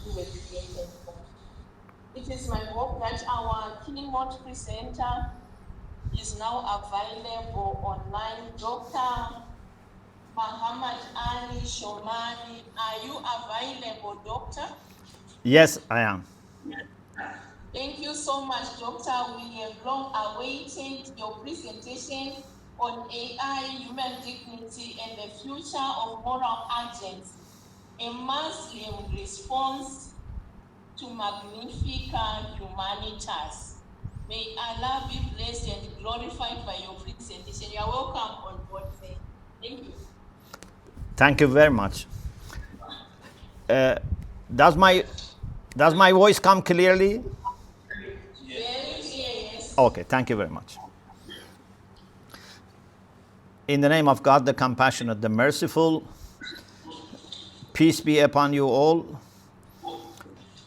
to education. It is my hope that our keynote presenter is now available online. Dr. Mohammad Ali Shomali, are you available, Doctor? Yes, I am. Thank you so much, Doctor. We have long awaited your presentation on AI, human dignity, and the future of moral agency, a Muslim response to Magnifica Humanitas. May Allah be blessed and glorified by your presentation. You are welcome on board. Thank you. Thank you very much. Does my voice come clearly? Yes. Okay, thank you very much. In the name of God, the compassionate, the merciful, peace be upon you all.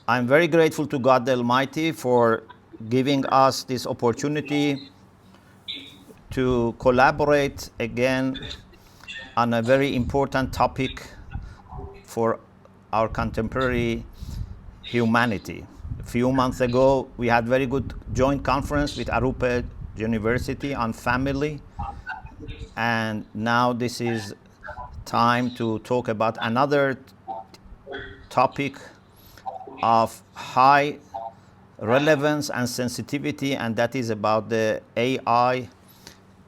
I'm very grateful to God the Almighty for giving us this opportunity to collaborate again on a very important topic for our contemporary humanity. A few months ago, we had very good joint conference with Arrupe University on family, and now this is time to talk about another topic of high relevance and sensitivity, and that is about the AI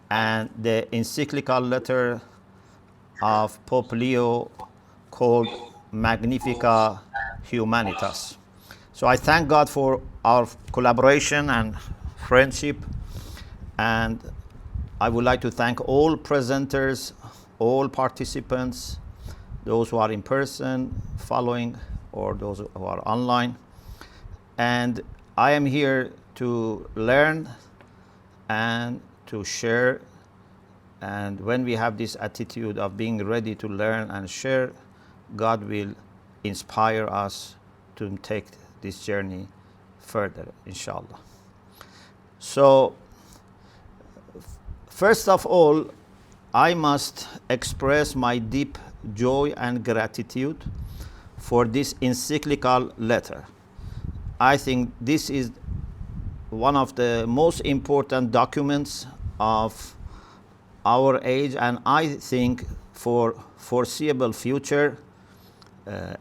and the encyclical letter of Pope Leo called Magnifica Humanitas. So I thank God for our collaboration and friendship, and I would like to thank all presenters, all participants, those who are in person following or those who are online. And I am here to learn and to share. And when we have this attitude of being ready to learn and share, God will inspire us to take this journey further, inshallah. So, first of all, I must express my deep joy and gratitude for this encyclical letter. I think this is one of the most important documents of our age, and I think for foreseeable future,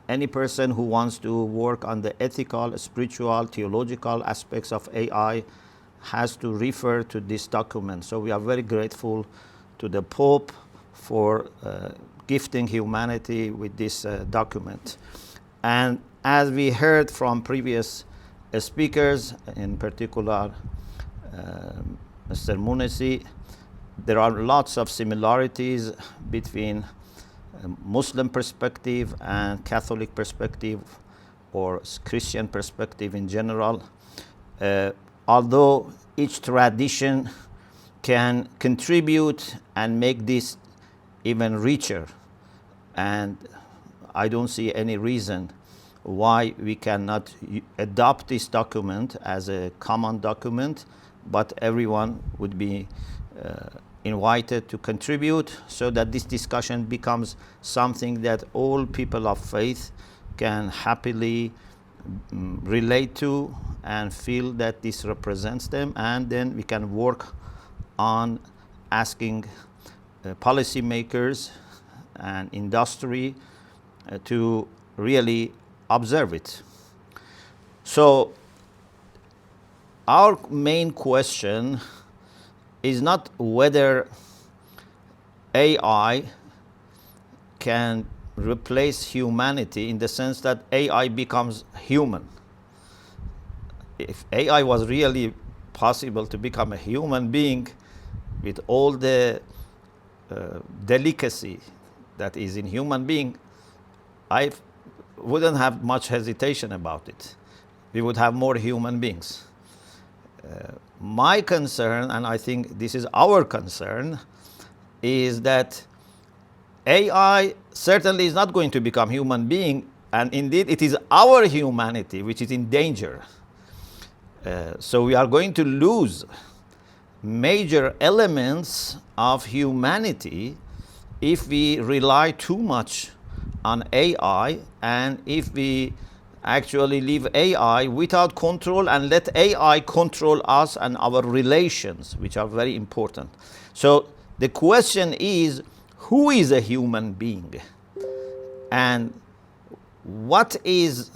any person who wants to work on the ethical, spiritual, theological aspects of AI has to refer to this document. So we are very grateful to the Pope for gifting humanity with this document. And as we heard from previous speakers, in particular Mr. Munisi, there are lots of similarities between Muslim perspective and Catholic perspective or Christian perspective in general. Although each tradition can contribute and make this even richer, and I don't see any reason why we cannot adopt this document as a common document, but everyone would be invited to contribute so that this discussion becomes something that all people of faith can happily relate to and feel that this represents them, and then we can work on asking policymakers and industry to really observe it. So our main question is not whether AI can replace humanity in the sense that AI becomes human. If AI was really possible to become a human being with all the delicacy that is in human being, I wouldn't have much hesitation about it. We would have more human beings. My concern, and I think this is our concern, is that AI certainly is not going to become human being, and indeed it is our humanity which is in danger. So we are going to lose major elements of humanity if we rely too much on AI, and if we actually leave AI without control and let AI control us and our relations, which are very important. So the question is, who is a human being? And what is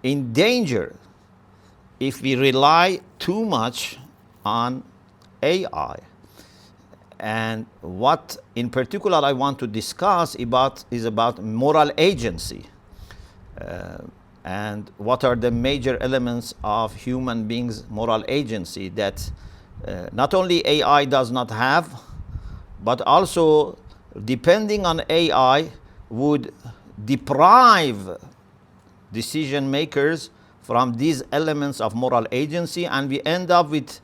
in danger if we rely too much on AI? And what in particular I want to discuss is about moral agency. And what are the major elements of human beings' moral agency that not only AI does not have, but also depending on AI would deprive decision makers from these elements of moral agency, and we end up with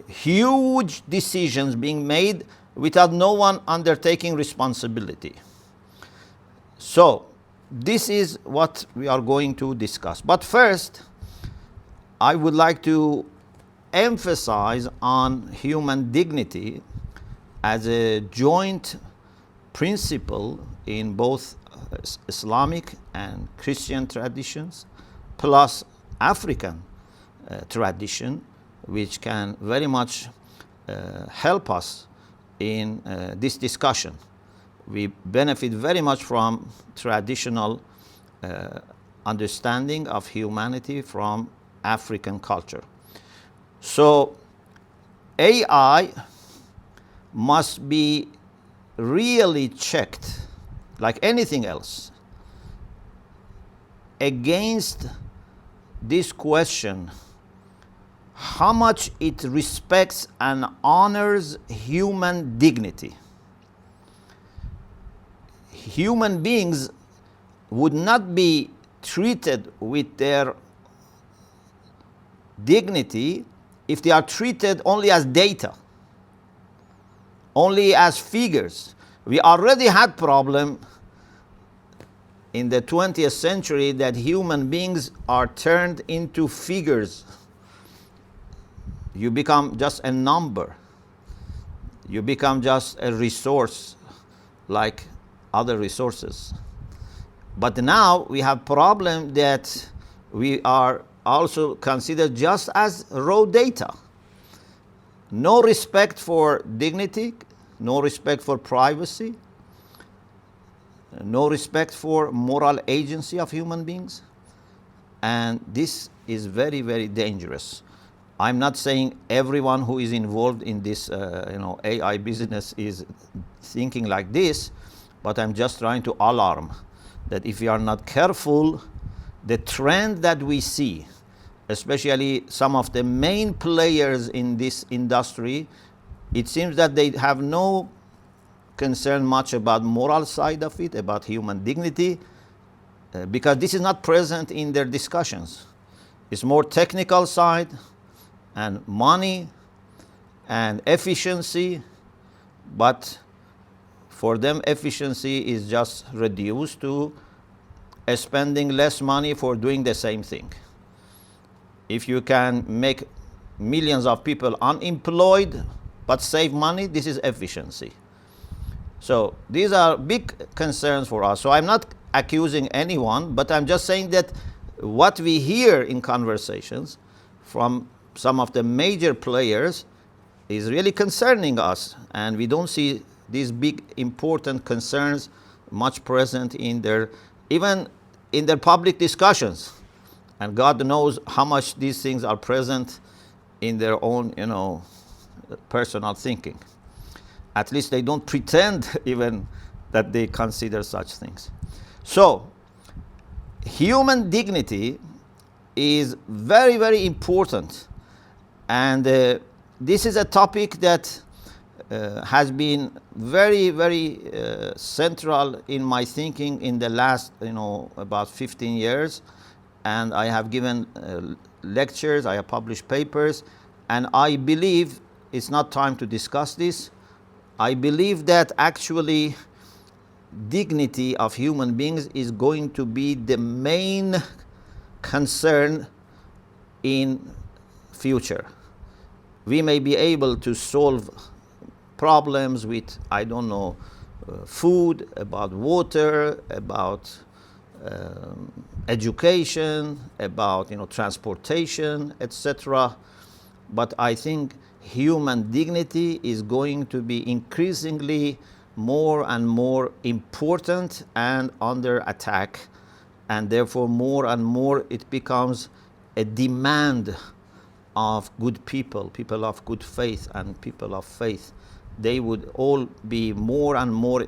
huge decisions being made without no one undertaking responsibility. So this is what we are going to discuss. But first, I would like to emphasize on human dignity as a joint principle in both Islamic and Christian traditions, plus African tradition, which can very much help us in this discussion. We benefit very much from traditional understanding of humanity from African culture. So AI must be really checked, like anything else, against this question: how much it respects and honors human dignity. Human beings would not be treated with their dignity if they are treated only as data, only as figures. We already had problem in the 20th century that human beings are turned into figures. You become just a number. You become just a resource like other resources. But now we have problem that we are also considered just as raw data. No respect for dignity, no respect for privacy, no respect for moral agency of human beings. And this is very, very dangerous. I'm not saying everyone who is involved in this AI business is thinking like this, but I'm just trying to alarm that if we are not careful, the trend that we see, especially some of the main players in this industry, it seems that they have no concern much about moral side of it, about human dignity, because this is not present in their discussions. It's more technical side and money and efficiency, but for them efficiency is just reduced to spending less money for doing the same thing. If you can make millions of people unemployed but save money, this is efficiency. So these are big concerns for us. So I'm not accusing anyone, but I'm just saying that what we hear in conversations from some of the major players is really concerning us, and we don't see these big important concerns much present in their, even in their public discussions. And God knows how much these things are present in their own, personal thinking. At least they don't pretend even that they consider such things. So, human dignity is very, very important. And this is a topic that has been very, very central in my thinking in the last, about 15 years. And I have given lectures, I have published papers, and I believe it's not time to discuss this. I believe that actually dignity of human beings is going to be the main concern in future. We may be able to solve problems with, food, about water, about education, about transportation, etc. But I think human dignity is going to be increasingly more and more important and under attack, and therefore more and more it becomes a demand of good people, people of good faith and people of faith. They would all be more and more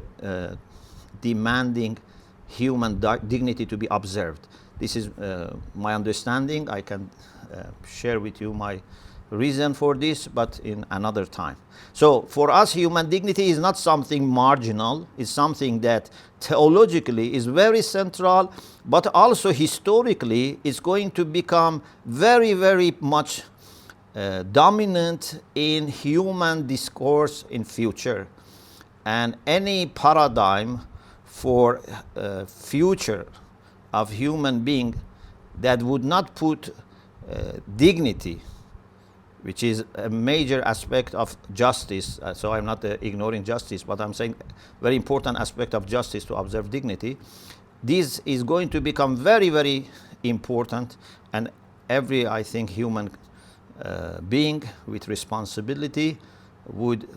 demanding human dignity to be observed. This is my understanding. I can share with you my reason for this, but in another time. So for us, human dignity is not something marginal. It's something that theologically is very central, but also historically is going to become very, very much dominant in human discourse in future. And any paradigm for future of human being that would not put dignity, which is a major aspect of justice. So I'm not ignoring justice, but I'm saying very important aspect of justice to observe dignity. This is going to become very, very important, and every, I think, human being with responsibility would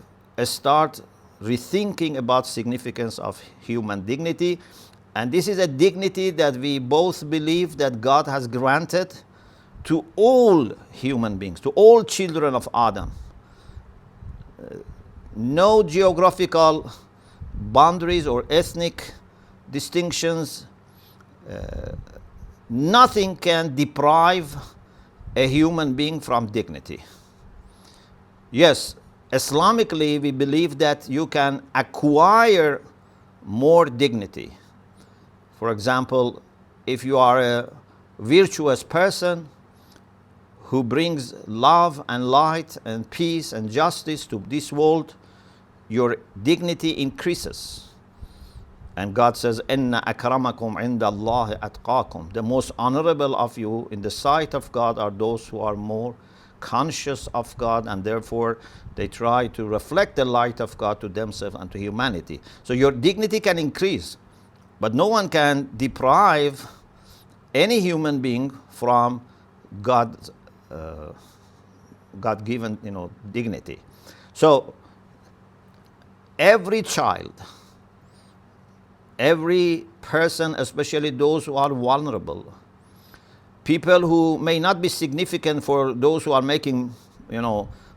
start rethinking about significance of human dignity. And this is a dignity that we both believe that God has granted to all human beings, to all children of Adam. No geographical boundaries or ethnic distinctions. Nothing can deprive a human being from dignity. Yes, Islamically, we believe that you can acquire more dignity. For example, if you are a virtuous person who brings love and light and peace and justice to this world, your dignity increases. And God says, "Inna akramakum inda Allahi atqakum." The most honorable of you in the sight of God are those who are more conscious of God, and therefore they try to reflect the light of God to themselves and to humanity. So your dignity can increase, but no one can deprive any human being from God's God-given, dignity. So every child, every person, especially those who are vulnerable, people who may not be significant for those who are making,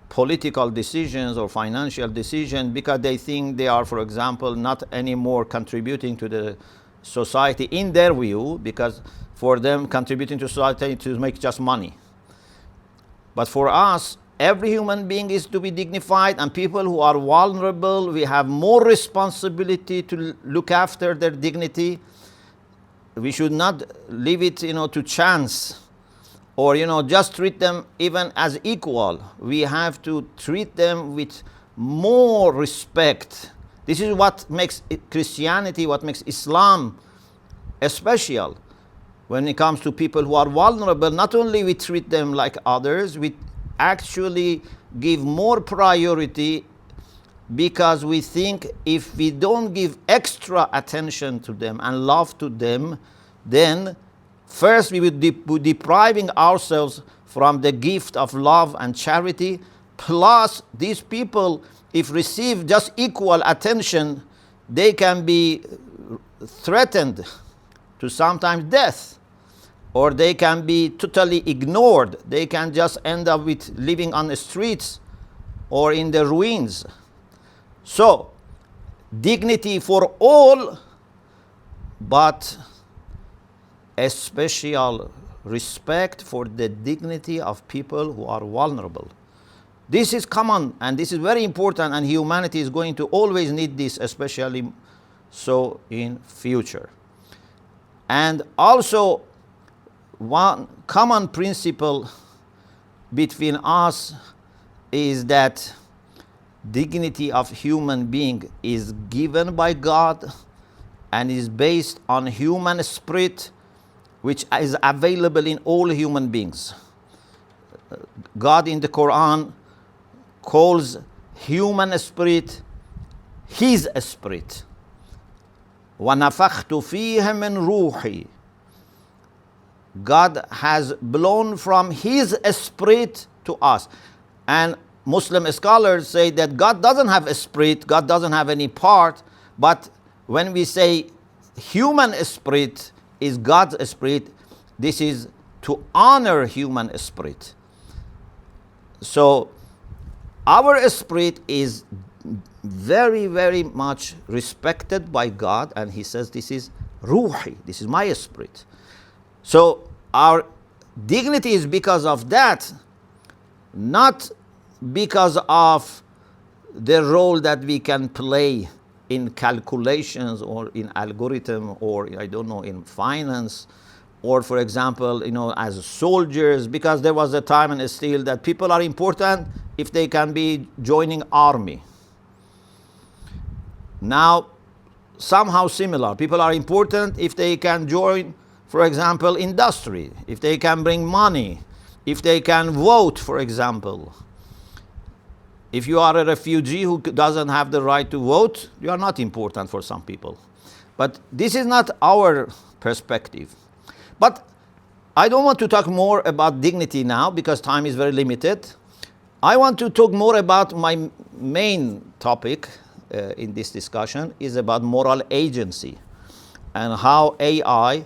political decisions or financial decisions because they think they are, for example, not anymore contributing to the society in their view, because for them contributing to society to make just money. But for us, every human being is to be dignified, and people who are vulnerable, we have more responsibility to look after their dignity. We should not leave it, to chance, or, just treat them even as equal. We have to treat them with more respect. This is what makes Christianity, what makes Islam special. When it comes to people who are vulnerable, not only we treat them like others, we actually give more priority, because we think if we don't give extra attention to them and love to them, then first we would be depriving ourselves from the gift of love and charity. Plus, these people, if receive just equal attention, they can be threatened to sometimes death, or they can be totally ignored. They can just end up with living on the streets or in the ruins. So, dignity for all, but a special respect for the dignity of people who are vulnerable. This is common, and this is very important, and humanity is going to always need this, especially so in future. And also, one common principle between us is that dignity of human being is given by God and is based on human spirit, which is available in all human beings. God in the Quran calls human spirit His spirit. وَنَفَخْتُ فِيهَ مِنْ رُوحِي. God has blown from His Spirit to us. And Muslim scholars say that God doesn't have a spirit, God doesn't have any part, but when we say human spirit is God's spirit, this is to honor human spirit. So our spirit is very, very much respected by God, and He says this is ruhi, this is my spirit. So our dignity is because of that, not because of the role that we can play in calculations or in algorithm or I don't know in finance or for example as soldiers, because there was a time and still that people are important if they can be joining army. Now somehow similar, people are important if they can join for example industry, if they can bring money, if they can vote for example. If you are a refugee who doesn't have the right to vote, you are not important for some people. But this is not our perspective. But I don't want to talk more about dignity now because time is very limited. I want to talk more about my main topic in this discussion is about moral agency and how AI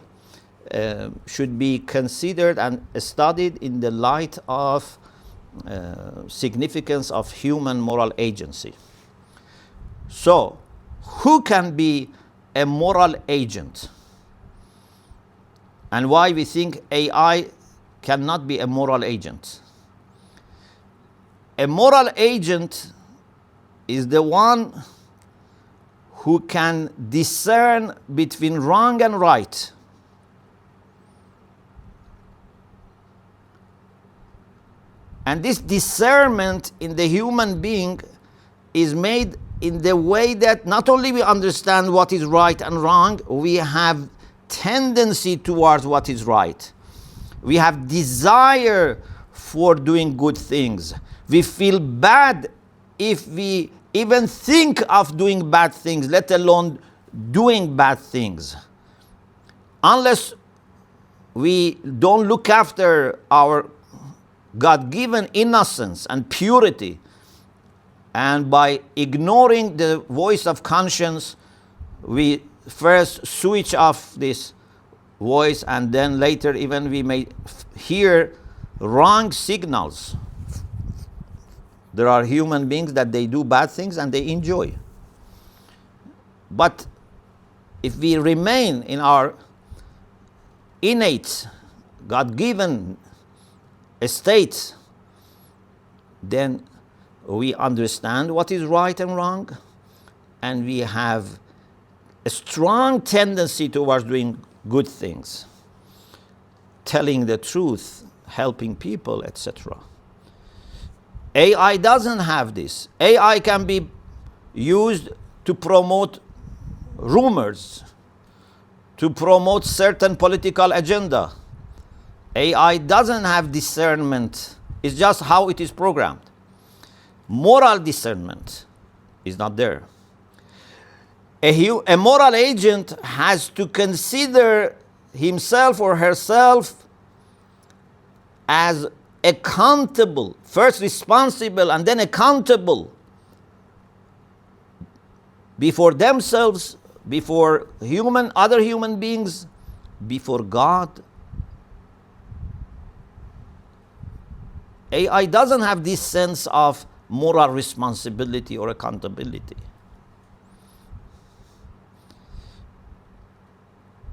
should be considered and studied in the light of significance of human moral agency. So, who can be a moral agent? And why we think AI cannot be a moral agent? A moral agent is the one who can discern between wrong and right. And this discernment in the human being is made in the way that not only we understand what is right and wrong, we have tendency towards what is right. We have desire for doing good things. We feel bad if we even think of doing bad things, let alone doing bad things. Unless we don't look after our God-given innocence and purity, and by ignoring the voice of conscience, we first switch off this voice and then later even we may hear wrong signals. There are human beings that they do bad things and they enjoy. But if we remain in our innate, God-given state, then we understand what is right and wrong, and we have a strong tendency towards doing good things, telling the truth, helping people, etc. AI doesn't have this. AI can be used to promote rumors, to promote certain political agenda. AI doesn't have discernment. It's just how it is programmed. Moral discernment is not there. A moral agent has to consider himself or herself as accountable, first responsible and then accountable before themselves, before other human beings, before God. AI doesn't have this sense of moral responsibility or accountability.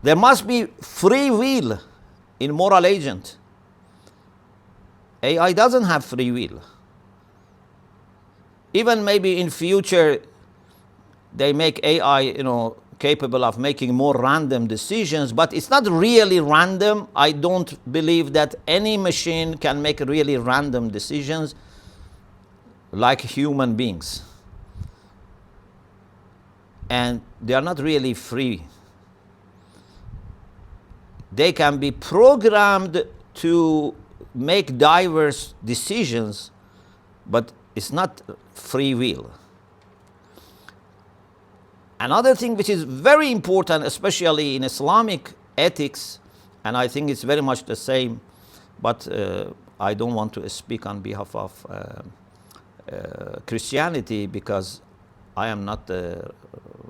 There must be free will in moral agent. AI doesn't have free will. Even maybe in future they make AI, capable of making more random decisions, but it's not really random. I don't believe that any machine can make really random decisions like human beings. And they are not really free. They can be programmed to make diverse decisions, but it's not free will. Another thing which is very important, especially in Islamic ethics And I think it's very much the same, but I don't want to speak on behalf of Christianity because I am not the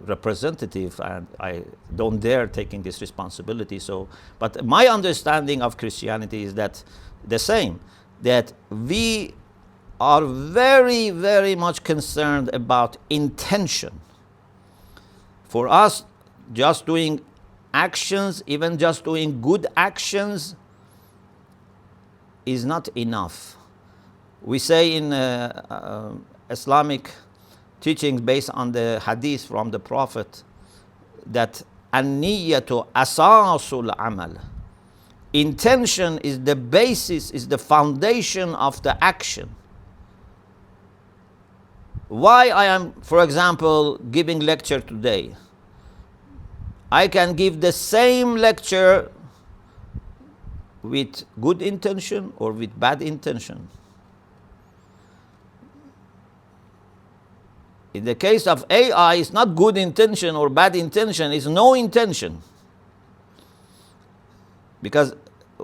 representative and I don't dare taking this responsibility. So, but my understanding of Christianity is that the same, that we are very, very much concerned about intention. For us, just doing actions, even just doing good actions, is not enough. We say in Islamic teachings based on the hadith from the Prophet that an-niyatu asasul amal. Intention is the basis, is the foundation of the action. Why I am, for example, giving lecture today? I can give the same lecture with good intention or with bad intention. In the case of AI, it's not good intention or bad intention, it's no intention. Because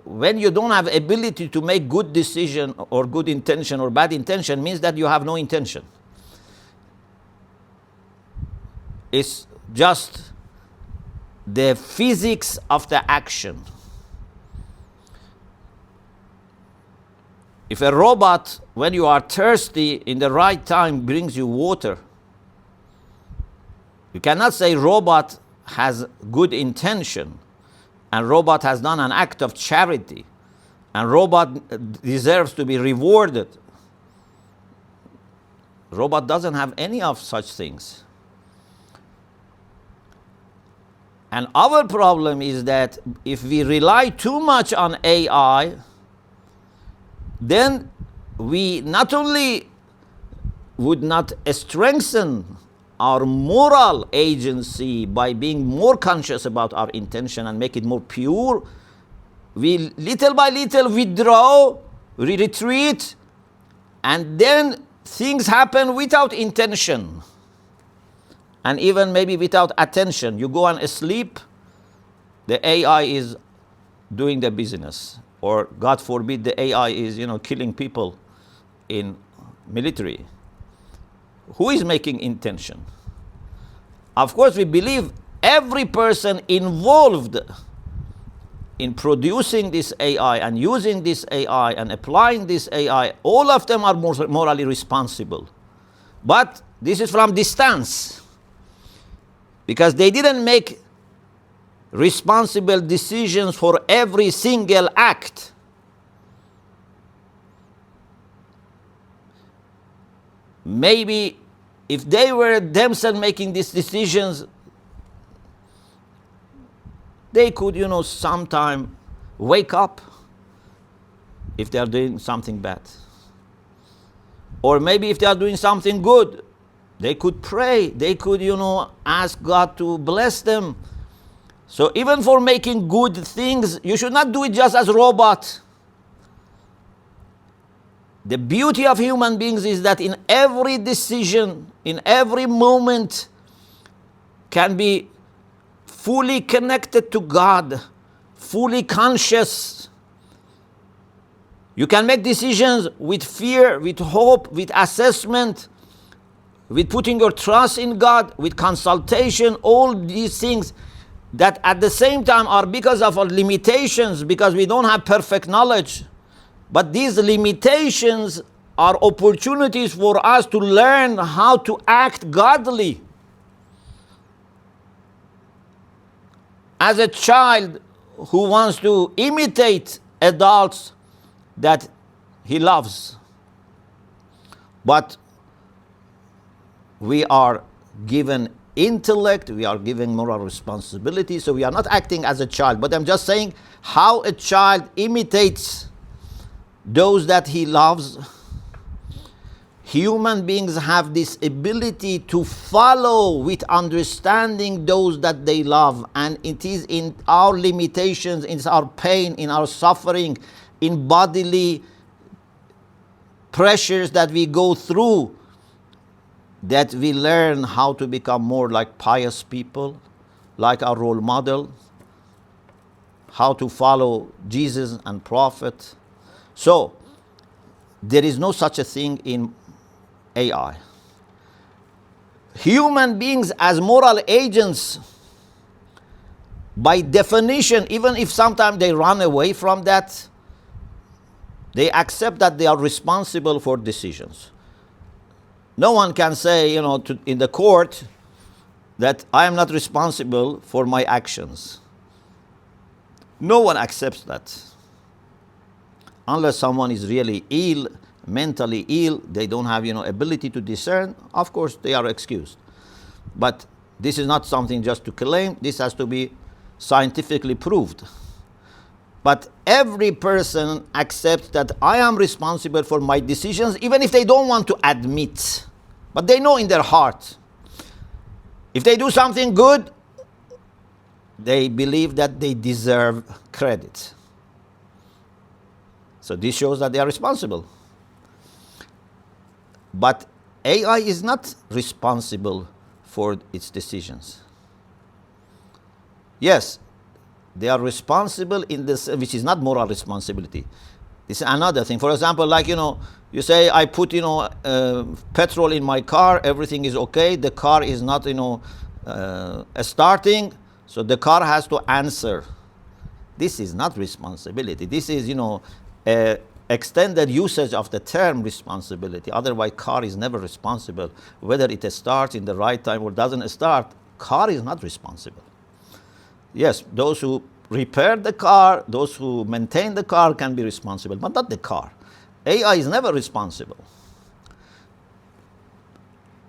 when you don't have ability to make good decision or good intention or bad intention, means that you have no intention. It's just the physics of the action. If a robot, when you are thirsty, in the right time brings you water, you cannot say robot has good intention and robot has done an act of charity and robot deserves to be rewarded. Robot doesn't have any of such things. And our problem is that if we rely too much on AI, then we not only would not strengthen our moral agency by being more conscious about our intention and make it more pure, we little by little withdraw, we retreat, and then things happen without intention. And even maybe without attention. You go and sleep, the AI is doing the business. Or God forbid the AI is, killing people in military. Who is making intention? Of course, we believe every person involved in producing this AI and using this AI and applying this AI, all of them are morally responsible. But this is from distance. Because they didn't make responsible decisions for every single act. Maybe if they were themselves making these decisions, they could, sometime wake up if they are doing something bad. Or maybe if they are doing something good, they could pray. They could, ask God to bless them. So even for making good things, you should not do it just as a robot. The beauty of human beings is that in every decision, in every moment, can be fully connected to God, fully conscious. You can make decisions with fear, with hope, with assessment, with putting your trust in God, with consultation, all these things that at the same time are because of our limitations, because we don't have perfect knowledge. But these limitations are opportunities for us to learn how to act godly. As a child who wants to imitate adults that he loves, but we are given intellect, we are given moral responsibility, so we are not acting as a child. But I'm just saying how a child imitates those that he loves. Human beings have this ability to follow with understanding those that they love, and it is in our limitations, in our pain, in our suffering, in bodily pressures that we go through, that we learn how to become more like pious people, like our role model, how to follow Jesus and prophet. So there is no such a thing in AI. Human beings as moral agents, by definition, even if sometimes they run away from that, they accept that they are responsible for decisions. No one can say, in the court that I am not responsible for my actions. No one accepts that. Unless someone is really ill, mentally ill, they don't have, ability to discern, of course they are excused. But this is not something just to claim, this has to be scientifically proved. But every person accepts that I am responsible for my decisions, even if they don't want to admit. But they know in their heart. If they do something good, they believe that they deserve credit. So this shows that they are responsible. But AI is not responsible for its decisions. Yes, they are responsible in this, which is not moral responsibility. This is another thing. For example, like, you say, I put, petrol in my car, everything is okay, the car is not, starting, so the car has to answer. This is not responsibility. This is, extended usage of the term responsibility. Otherwise, car is never responsible. Whether it starts in the right time or doesn't start, car is not responsible. Yes, those who repair the car, those who maintain the car can be responsible, but not the car. AI is never responsible.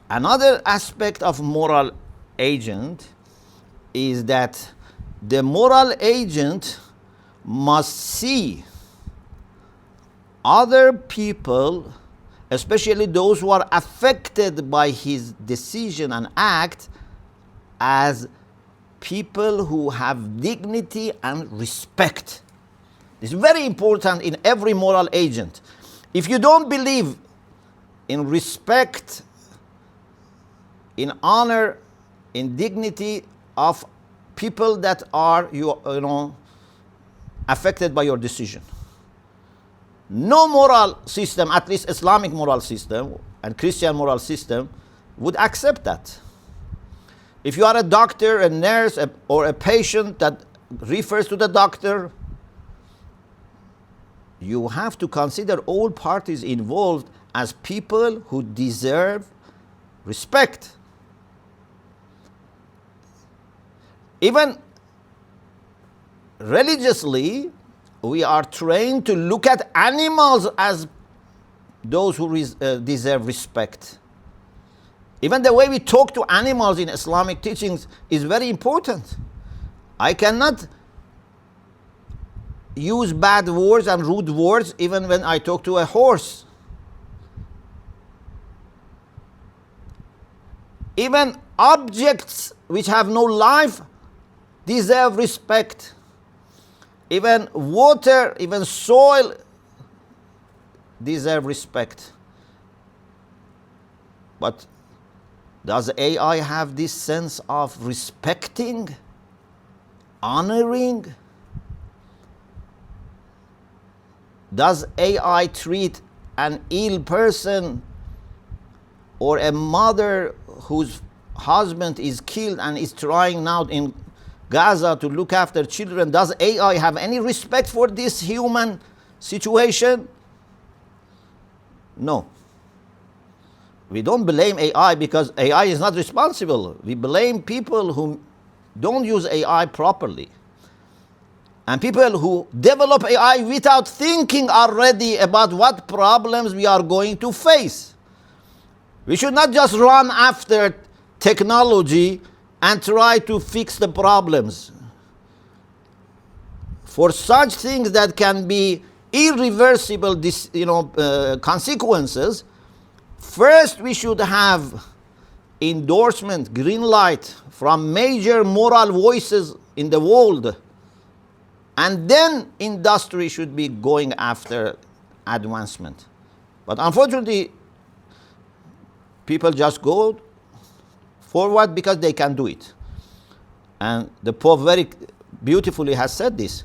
Another aspect of moral agent is that the moral agent must see other people, especially those who are affected by his decision and act, as people who have dignity and respect. It's very important in every moral agent. If you don't believe in respect, in honor, in dignity of people that are affected by your decision, no moral system, at least Islamic moral system and Christian moral system, would accept that. If you are a doctor, a nurse, or a patient that refers to the doctor, you have to consider all parties involved as people who deserve respect. Even religiously, we are trained to look at animals as those who deserve respect. Even the way we talk to animals in Islamic teachings is very important. I cannot use bad words and rude words even when I talk to a horse. Even objects which have no life deserve respect. Even water, even soil deserve respect. But does AI have this sense of respecting, honoring? Does AI treat an ill person or a mother whose husband is killed and is trying now in Gaza to look after children? Does AI have any respect for this human situation? No. We don't blame AI because AI is not responsible. We blame people who don't use AI properly. And people who develop AI without thinking already about what problems we are going to face. We should not just run after technology and try to fix the problems. For such things that can be irreversible consequences, first we should have endorsement, green light from major moral voices in the world. And then industry should be going after advancement. But unfortunately, people just go forward because they can do it. And the Pope very beautifully has said this.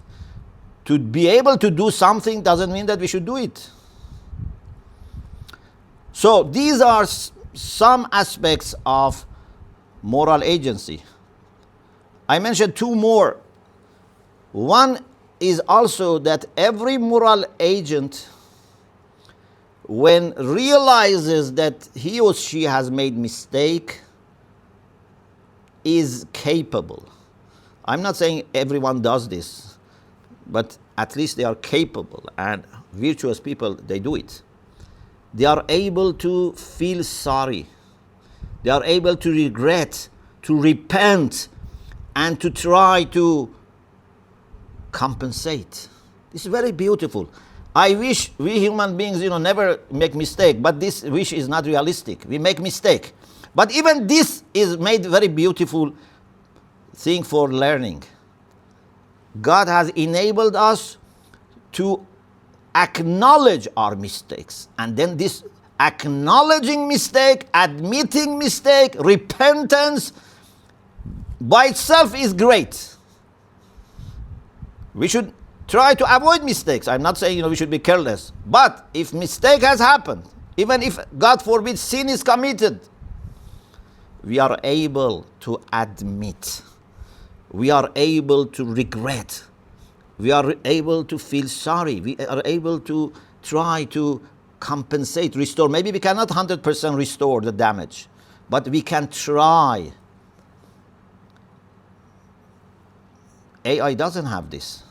To be able to do something doesn't mean that we should do it. So these are some aspects of moral agency. I mentioned two more. One is also that every moral agent, when realizes that he or she has made mistake, is capable. I'm not saying everyone does this, but at least they are capable, and virtuous people, they do it. They are able to feel sorry. They are able to regret, to repent, and to try to compensate. This is very beautiful. I wish we human beings, never make mistake, but this wish is not realistic. We make mistake. But even this is made very beautiful thing for learning. God has enabled us to acknowledge our mistakes. And then this acknowledging mistake, admitting mistake, repentance by itself is great. We should try to avoid mistakes. I'm not saying we should be careless. But if mistake has happened, even if, God forbid, sin is committed, we are able to admit. We are able to regret. We are able to feel sorry. We are able to try to compensate, restore. Maybe we cannot 100% restore the damage, but we can try. AI doesn't have this.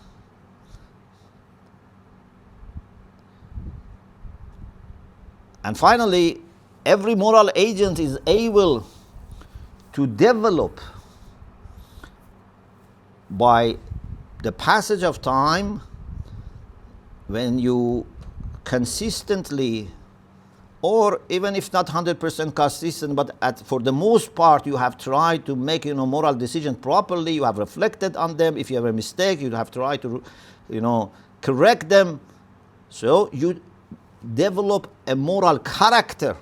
And finally, every moral agent is able to develop by the passage of time. When you consistently, or even if not 100% consistent, but for the most part you have tried to make moral decisions properly, you have reflected on them. If you have a mistake, you have tried to correct them. So you develop a moral character.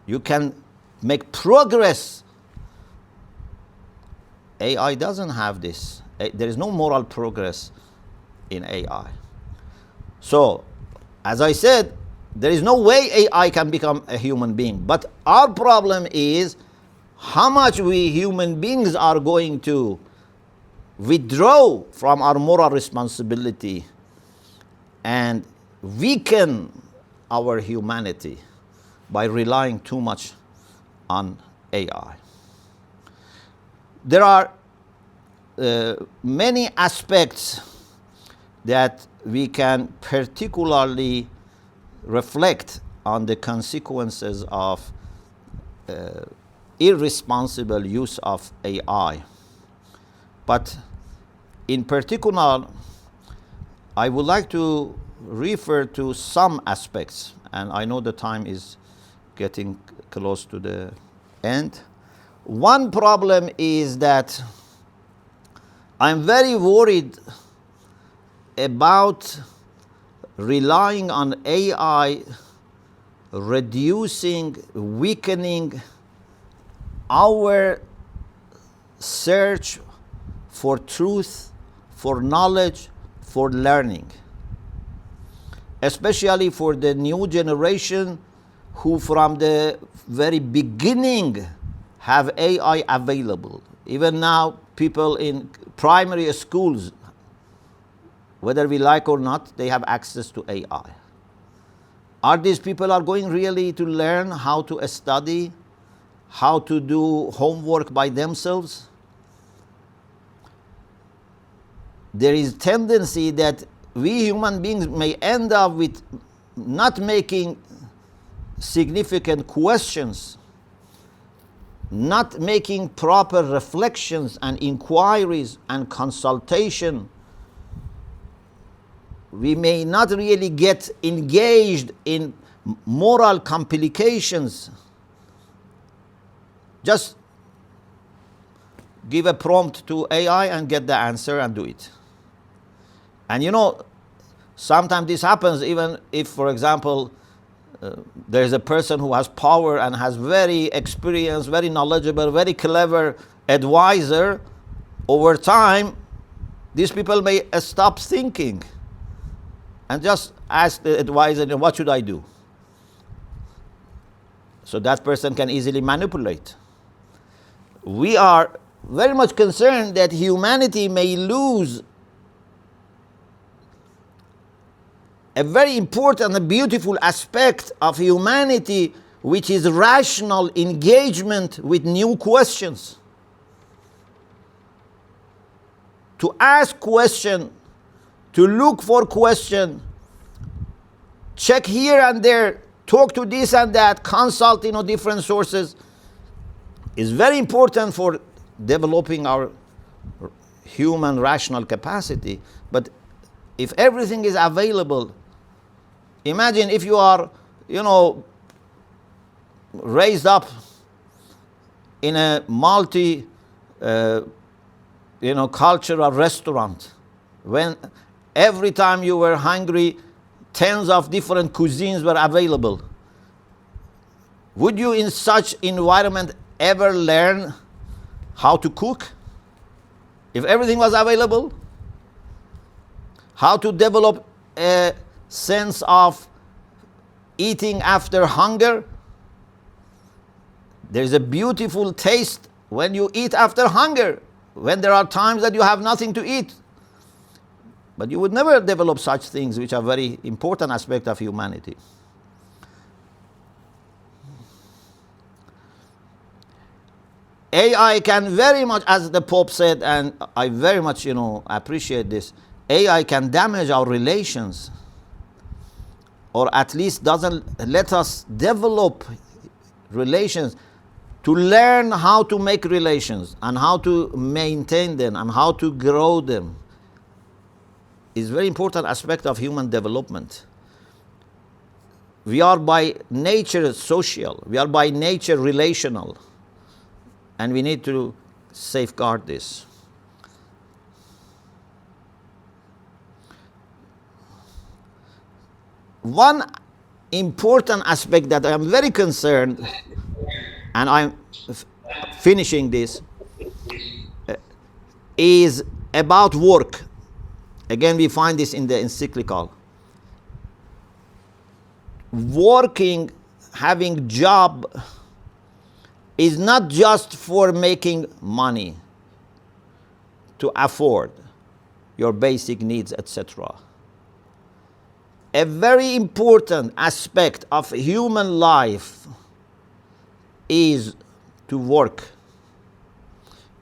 You can make progress. AI doesn't have this. There is no moral progress in AI. So, as I said, there is no way AI can become a human being. But our problem is how much we human beings are going to withdraw from our moral responsibility and weaken our humanity by relying too much on AI. There are many aspects that we can particularly reflect on the consequences of irresponsible use of AI. But in particular, I would like to refer to some aspects, and I know the time is getting close to the end. One problem is that I'm very worried about relying on AI, reducing, weakening our search for truth, for knowledge, for learning. Especially for the new generation who from the very beginning have AI available. Even now, people in primary schools, whether we like or not, they have access to AI. Are these people are going really to learn how to study, how to do homework by themselves? There is tendency that we human beings may end up with not making significant questions, not making proper reflections and inquiries and consultation. We may not really get engaged in moral complications. Just give a prompt to AI and get the answer and do it. And sometimes this happens even if, for example, there is a person who has power and has very experienced, very knowledgeable, very clever advisor. Over time, these people may stop thinking and just ask the advisor, what should I do? So that person can easily manipulate. We are very much concerned that humanity may lose a very important and beautiful aspect of humanity, which is rational engagement with new questions. To ask question, to look for question, check here and there, talk to this and that, consult different sources, is very important for developing our human rational capacity. But if everything is available, imagine if you are, raised up in a cultural restaurant, when every time you were hungry, tens of different cuisines were available. Would you in such environment ever learn how to cook? If everything was available? How to develop a sense of eating after hunger? There's a beautiful taste when you eat after hunger, when there are times that you have nothing to eat. But you would never develop such things, which are very important aspect of humanity. AI can very much, as the Pope said, and I very much, appreciate this, AI can damage our relations, or at least doesn't let us develop relations. To learn how to make relations and how to maintain them and how to grow them is a very important aspect of human development. We are by nature social. We are by nature relational. And we need to safeguard this. One important aspect that I am very concerned, and I'm finishing this, is about work. Again, we find this in the Encyclical. Working, having job, is not just for making money to afford your basic needs, etc. A very important aspect of human life is to work.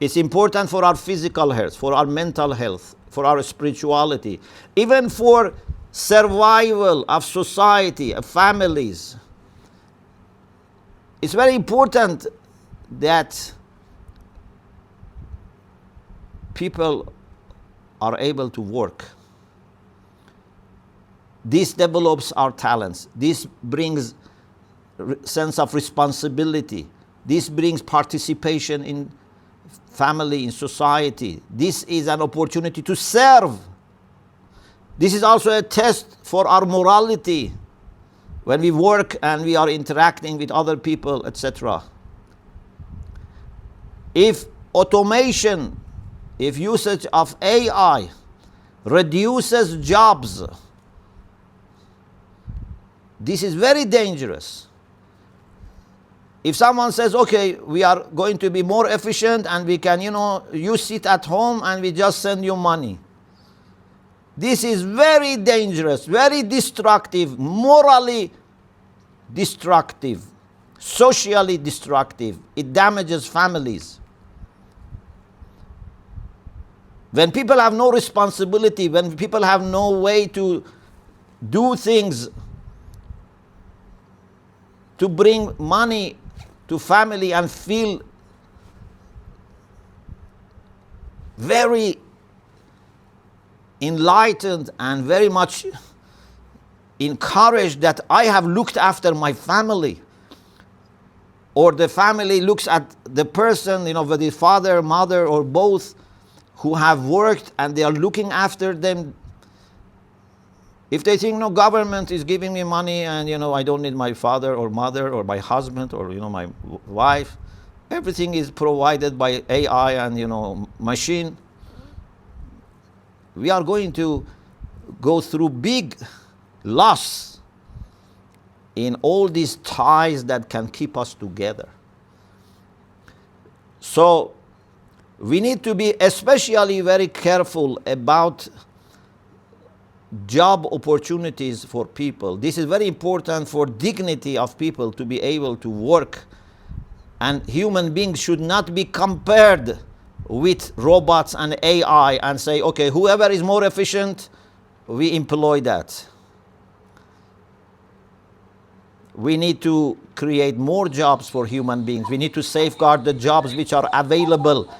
It's important for our physical health, for our mental health, for our spirituality, even for survival of society, of families. It's very important that people are able to work. This develops our talents. This brings sense of responsibility. This brings participation in family, in society. This is an opportunity to serve. This is also a test for our morality when we work and we are interacting with other people, etc. If automation, if usage of AI reduces jobs, this is very dangerous. If someone says, okay, we are going to be more efficient and we can, you sit at home and we just send you money. This is very dangerous, very destructive, morally destructive, socially destructive. It damages families. When people have no responsibility, when people have no way to do things to bring money to family and feel very enlightened and very much encouraged that I have looked after my family, or the family looks at the person, whether the father, mother, or both, who have worked and they are looking after them. If they think, no, government is giving me money and, I don't need my father or mother or my husband or, my wife, everything is provided by AI and, machine. we are going to go through big loss in all these ties that can keep us together. So we need to be especially very careful about job opportunities for people. This is very important for dignity of people to be able to work, and human beings should not be compared with robots and AI and say, okay, whoever is more efficient, we employ that. We need to create more jobs for human beings. We need to safeguard the jobs which are available.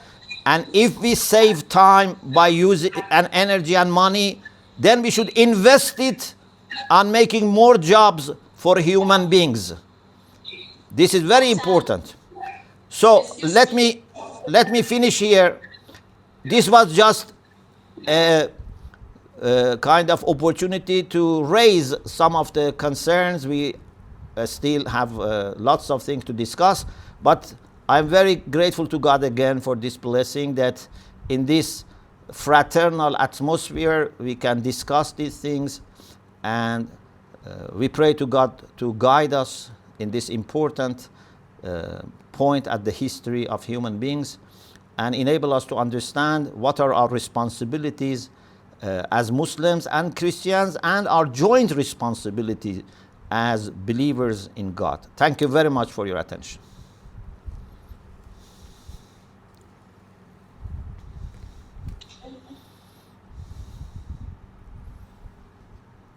And if we save time by using and energy and money, then we should invest it on making more jobs for human beings. This is very important. So let me finish here. This was just a kind of opportunity to raise some of the concerns. We still have lots of things to discuss, but I'm very grateful to God again for this blessing that in this fraternal atmosphere we can discuss these things, and we pray to God to guide us in this important point at the history of human beings and enable us to understand what are our responsibilities as Muslims and Christians, and our joint responsibility as believers in God. Thank you very much for your attention.